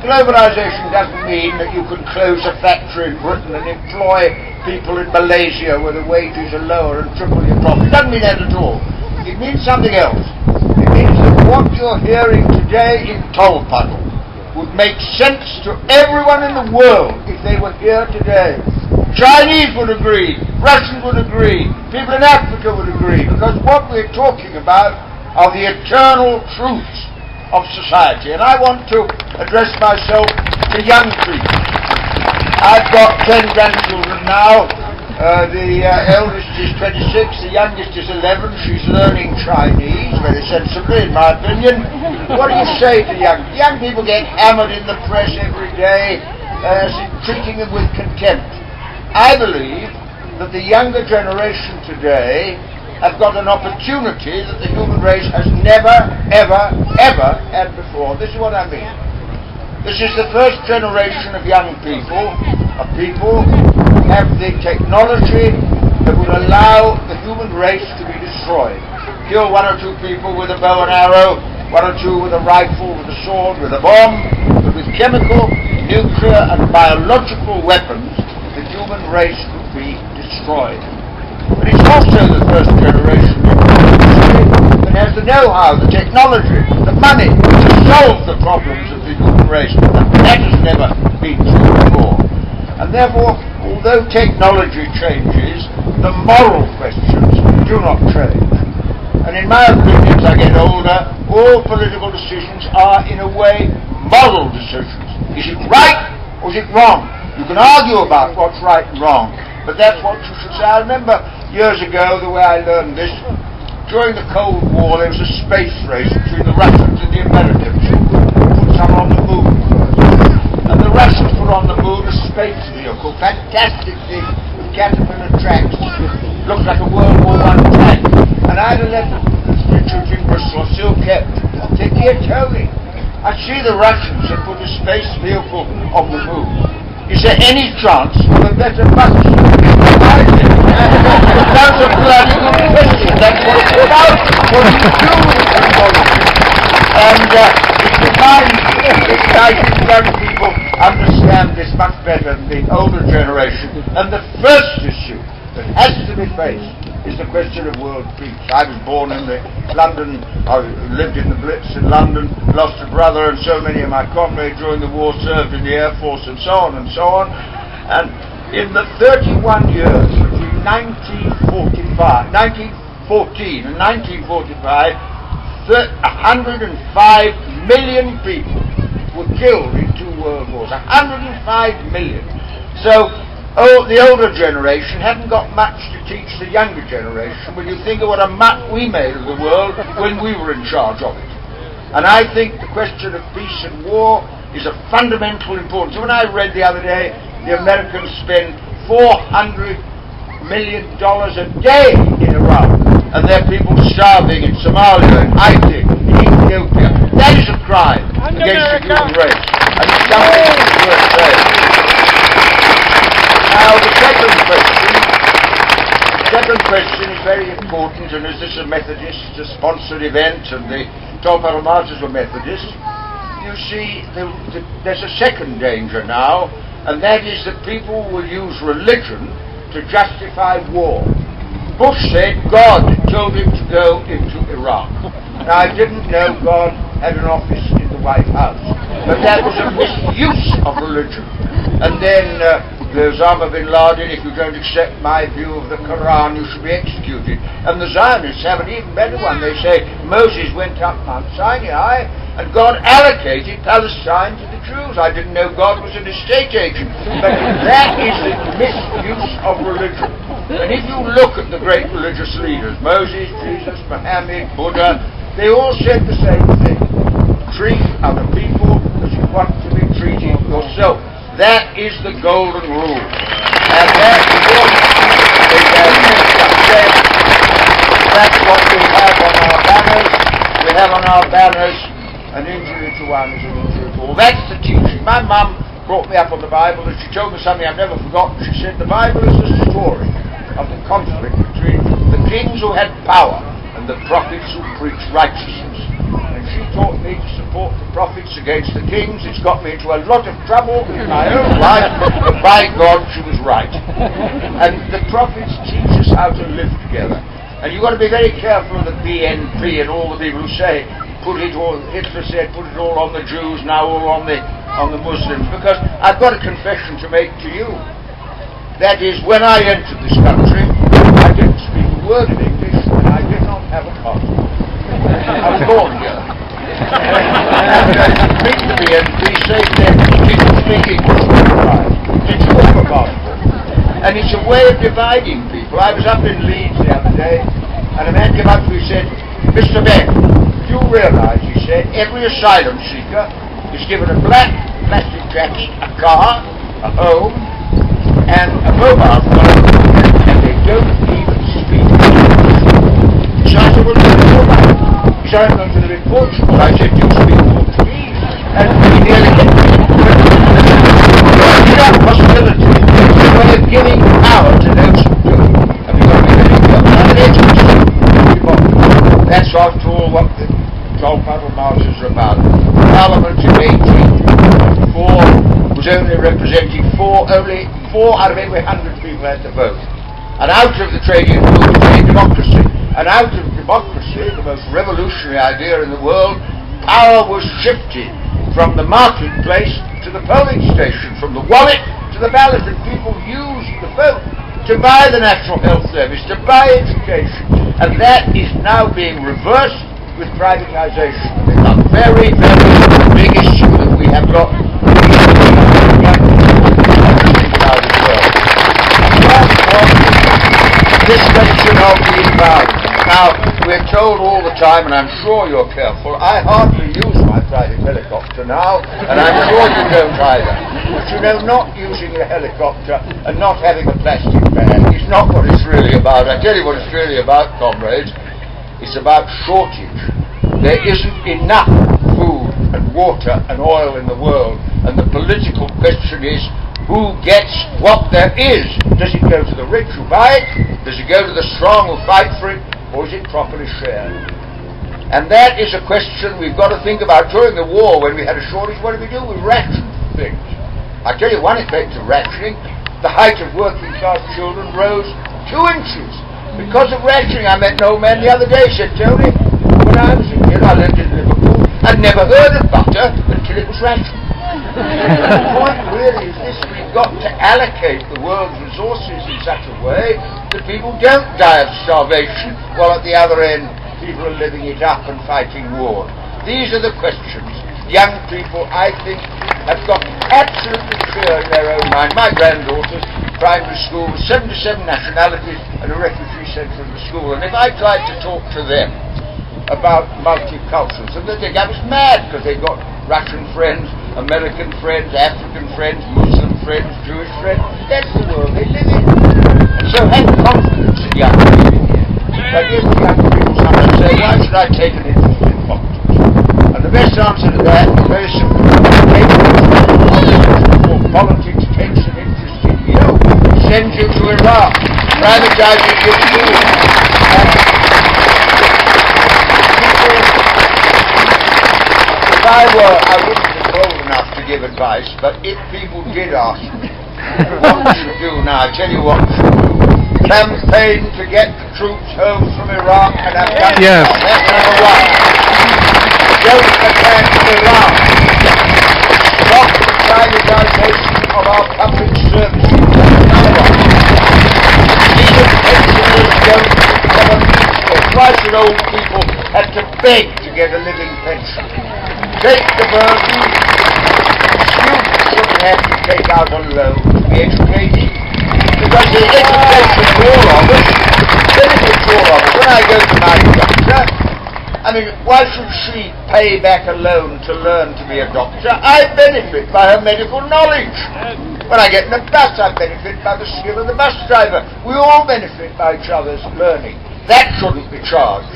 Globalisation doesn't mean that you can close a factory in Britain and employ people in Malaysia where the wages are lower and triple your profit. It doesn't mean that at all. It means something else. It means that what you're hearing today in Tolpuddle would make sense to everyone in the world if they were here today. Chinese would agree, Russians would agree, people in Africa would agree, because what we're talking about are the eternal truths of society. And I want to address myself to young people. I've got 10 grandchildren now. The eldest is 26, the youngest is 11. She's learning Chinese, very sensibly in my opinion. What do you say to young people get hammered in the press every day, treating them with contempt. I believe that the younger generation today have got an opportunity that the human race has never, ever, ever had before. This is what I mean. This is the first generation of young people, who have the technology that will allow the human race to be destroyed. Kill one or two people with a bow and arrow, one or two with a rifle, with a sword, with a bomb, but with chemical, nuclear and biological weapons, the human race could be destroyed. But it's also the first generation that has the know-how, the technology, the money to solve the problems of the human race. And that has never been true before. And therefore, although technology changes, the moral questions do not change. And in my opinion, as I get older, all political decisions are, in a way, moral decisions. Is it right or is it wrong? You can argue about what's right and wrong, but that's what you should say. I remember years ago, the way I learned this, during the Cold War there was a space race between the Russians and the Americans. Put some on the moon first. And the Russians put on the moon a space vehicle, fantastic thing, with caterpillar tracks, looked like a World War I tank. And I had a letter from the Institute in Bristol, still kept. I said, "Dear Tony, I see the Russians have put a space vehicle on the moon. Is there any chance of a better bunch?" I said, "That's a bloody good question. That's what it's about. What do you do with technology?" And it reminds me that I think young people understand this much better than the older generation. And the first issue that has to be faced is the question of world peace. I was born in London, I lived in the Blitz in London, lost a brother, and so many of my comrades during the war served in the Air Force and so on and so on. And in the 31 years between 1914 and 1945, 105 million people were killed in 2 world wars. 105 million. So, the older generation haven't got much to teach the younger generation when you think of what a muck we made of the world when we were in charge of it. And I think the question of peace and war is of fundamental importance. When I read the other day, the Americans spend $400 million a day in Iraq, and there are people starving in Somalia, in Haiti, in Ethiopia. That is a crime against the human race, and it's something that's worth saying. Now, the second question is very important, and as this is a Methodist-sponsored event, and the Tolpuddle Martyrs were Methodists, you see, there's a second danger now, and that is that people will use religion to justify war. Bush said God told him to go into Iraq. Now, I didn't know God had an office in the White House, but that was a misuse of religion. And then the Osama bin Laden, if you don't accept my view of the Quran, you should be executed. And the Zionists have an even better one. They say Moses went up Mount Sinai and God allocated Palestine to the Jews. I didn't know God was an estate agent. But that is the misuse of religion. And if you look at the great religious leaders, Moses, Jesus, Muhammad, Buddha, they all said the same thing. Treat other people as you want to be treated yourself. That is the golden rule. And that's what that's what we have on our banners. We have on our banners, an injury to one is an injury to all. That's the teaching. My mum brought me up on the Bible, and she told me something I've never forgotten. She said the Bible is the story of the conflict between the kings who had power and the prophets who preached righteousness. And she taught me to support the prophets against the kings. It's got me into a lot of trouble in my own life, but by God, she was right. And the prophets teach us how to live together. And you've got to be very careful of the BNP and all the people who say, Hitler said, put it all on the Jews, now all on the Muslims, because I've got a confession to make to you. That is, when I entered this country, I didn't speak a word of English, and I did not have a passport. I was born here. And meet the BNP, say to them, did you speak English? Did you have a passport? And it's a way of dividing people. I was up in Leeds the other day, and a man came up to me and said, Mr. Benn, do you realise, he said, every asylum seeker is given a black plastic jacket, a car, a home, and a mobile phone, and they don't even speak English. So I said, well, he said, I'm going to live in Portugal. I said, do you speak Portuguese? And he nearly hit me. But that possibility is a way of giving power to those who do it. And we've got to be very careful. I'm an agency. That's after all what the Tolpuddle Martyrs are about. Parliament in 1824 was only representing only four out of every 100 people had to vote. And out of the trade union movement came democracy. And out of democracy, the most revolutionary idea in the world, power was shifted from the marketplace to the polling station, from the wallet to the ballot, and people used the vote to buy the National Health Service, to buy education. And that is now being reversed with privatisation. It's a very, very big issue that we have got to think about as well. This question of the environment. Now, we're told all the time, and I'm sure you're careful, I hardly use my private helicopter now, and I'm sure you don't either. But you know, not using a helicopter and not having a plastic bag is not what it's really about. I tell you what it's really about, comrades. It's about shortage. There isn't enough food and water and oil in the world, and the political question is, who gets what there is? Does it go to the rich who buy it? Does it go to the strong who fight for it? Or is it properly shared? And that is a question we've got to think about. During the war, when we had a shortage, what did we do? We rationed things. I tell you one effect of rationing, the height of working class children rose 2 inches. Because of rationing. I met an old man the other day, said, Tony, when I was a kid, I lived in Liverpool, I'd never heard of butter until it was rationed. The point really is this: we've got to allocate the world's resources in such a way that people don't die of starvation, while at the other end people are living it up and fighting war. These are the questions young people, I think, have got absolutely clear in their own mind. My granddaughter's primary school with 77 nationalities and a refugee centre in the school, and if I tried to talk to them about multiculturalism, they think I was mad, because they've got Russian friends, American friends, African friends, Muslim friends, Jewish friends. That's the world they live in. And so have confidence in young people. I guess young people sometimes say, why should I take an interest in politics? And the best answer to that is very simple. Take an interest in politics, or politics takes an interest in you. Send you to Iraq, privatizing your school. I wouldn't be bold enough to give advice, but if people did ask me what we should do now, I tell you what we should do. Campaign to get the troops home from Iraq and Afghanistan. Yes. That's number one. Don't attack Iran. Stop the privatization of our public services. That's number one. Even pensioners don't become useless. Why should old people have to beg to get a living pension? Take the burden. Students shouldn't have to take out a loan to be educated, because the education of all of us benefits all of us. When I go to my doctor, I mean, why should she pay back a loan to learn to be a doctor? I benefit by her medical knowledge. When I get in a bus, I benefit by the skill of the bus driver. We all benefit by each other's learning. That shouldn't be charged.